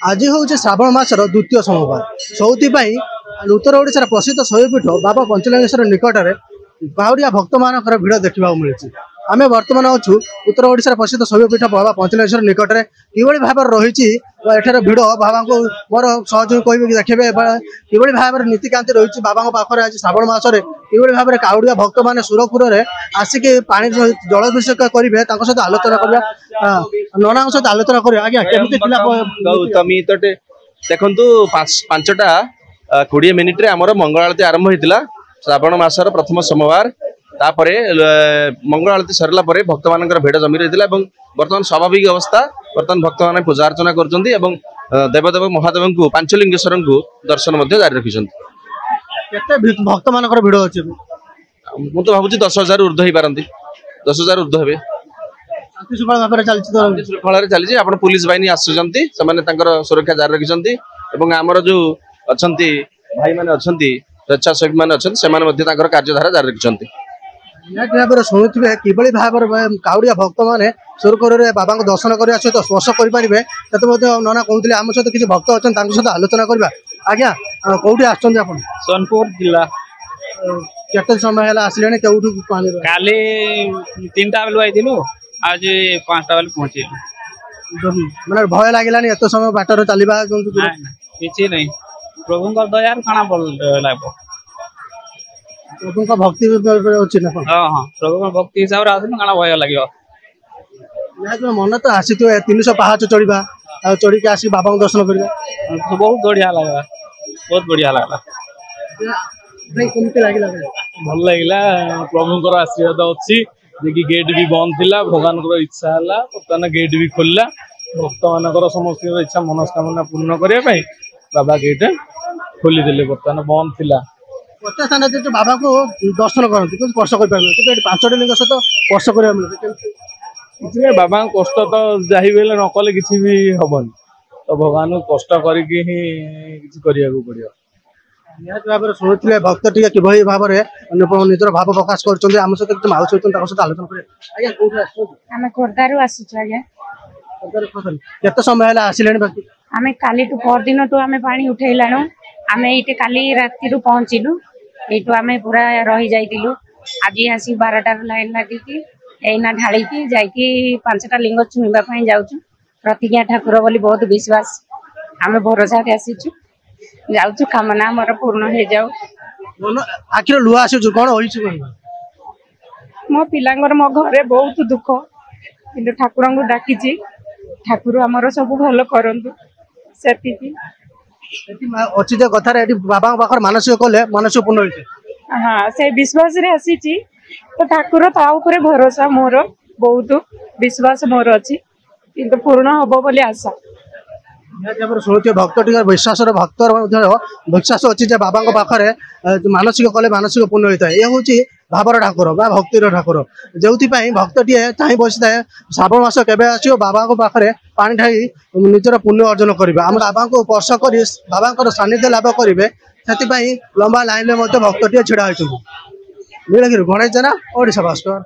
आज हूँ श्रावण मासर द्वितीय सोमवार से उत्तर ओडिशार प्रसिद्ध शैवपीठ बाबा पंचलिंगेश्वर निकट में बाहुरिया भक्त मान भिड़ देखा मिली। आम बर्तमान अच्छु उत्तर ओडिशार प्रसिद्ध शैवपीठ बाबा पंचलिंगेश्वर निकट में कि भाव रही एठार भिड़ बाबा को मोर सहयोग कह देखिए कि भाव में नीतिकांति रही बाबा पाखे आज श्रावण मासरे कि भाव में काउड़िया भक्त मैंने सुरपुर में आसिक पानी जलाभिषेक करेंगे सहित आलोचना करवा नना सहित आलोचना करें। आज्ञा गौतमी तटे देखु 5टा 20 मिनिट्रे आमर मंगल आरती आरंभ होता श्रावण मासर प्रथम सोमवार तापरे मंगल आरती सरला परे भक्त मान भिड़ जमी रही है। बर्तमान स्वाभाविक अवस्था बर्तमान भक्त मैंने पूजा अर्चना कर देवदेव महादेव को पंचलिंगेश्वर को दर्शन जारी रखिंट भक्त मान भिड़ अच्छे मुझे तो भावी 10,000 ऊर्ध्व हो पारती 10,000 ऊर्ध्व हे श्रृंखला चलती आप पुलिस बाहिनी आसुँच सुरक्षा जारी रखिंट आमर जो अच्छा भाई मैंने अच्छा स्वेच्छासेवी मैंने अच्छा कार्यधारा जारी रखिंट। शुणुवे कि भाव काउड़िया भक्त मैंने सुरपुर में बाबा को दर्शन करने सहित स्पर्श करेंगे नना कहते आम सहित किसी भक्त अच्छा सहित आलोचना करवा। आज्ञा कौटी आप सोनपुर जिला केते समय है आसिले कौटू काली 3टा बेलू आई आज 5टा बेल पहुंचे मैंने भय लगे एत समय बाटर चलवा किसी नहीं प्रभु दयार काना लगे प्रभु भक्ति अच्छी ना हाँ प्रभु भक्ति हिसाब से काना भय लगे मन तो आसी 300 पाहाच चढ़ा चढ़ी के आसिक बाबा दर्शन करवा बहुत बढ़िया लगा बहुत बढ़िया लगा भल लगे प्रभु आशीर्वाद अच्छी देखिए गेट भी बंद थिला भगवान इच्छा है बर्तमान गेट भी खोलला भक्त मान समस्त इच्छा मनस्कामना पूर्ण करने बाबा गेट खोली देले बर्तमान बंद थिला प्रत्येक स्थान जो बाबा को दर्शन करते स्पर्श कर 5टी लिंग सहित स्पर्श करवा मिले बाबा कष्ट तो चाहिए न कले किसी भी हबन तो भगवान को कष्ट करके ही करने पड़ो निहत भाव में शुणुवे भक्त टी कि भाव में निजर भाव प्रकाश कर आम सहित माउसी सहित आलोचना करें। खोर्धारू केते समय है आसिले बाकी आम काली पर दिन टू आम पा उठेलाणु आम ये काली राति पहुँचलु यू आम पूरा रही जाइलु आज आसी 12टार लाइन लगे एना ढाड़ी जाकि 5टा लिंग छुईवाई जाऊँ प्रतिज्ञा ठाकुर बोली बहुत विश्वास आम भरोसा आसीचु जाऊँ कामना मोर पूर्ण हो जाऊ आखिर लुह आसु कौन मो पिलांगर मो घरे बहुत दुख कि ठाकुर को डाकी ठाकुर आमर सब भल करंतु से अच्छी कथार बाबा पाखे मानसिक कले मानसिक पूर्ण हाँ से विश्वास रे आसी तो ठाकुर ता ऊपर भरोसा मोर बहुत विश्वास मोर अच्छी किंतु पूर्ण हम बोली आशा शुणुवे भक्त टी विश्वास भक्त विश्वास अच्छी बाबा पाखे मानसिक कले मानसिक पूर्ण होता है। ये हूँ भावर ठाकुर बा भक्तिर ठाकुर जो भक्त टी चाह बसी था श्रावण मास के बाबा पाखे पानी ढाई निजर पुण्य अर्जन करेंगे आम बाबा को स्पर्श कर बाबा सानिध्य लाभ करेंगे से लंबा लाइन में भक्त टी ढड़ा होती। नीलगिरी गणेश जेना ओडिशा भास्कर।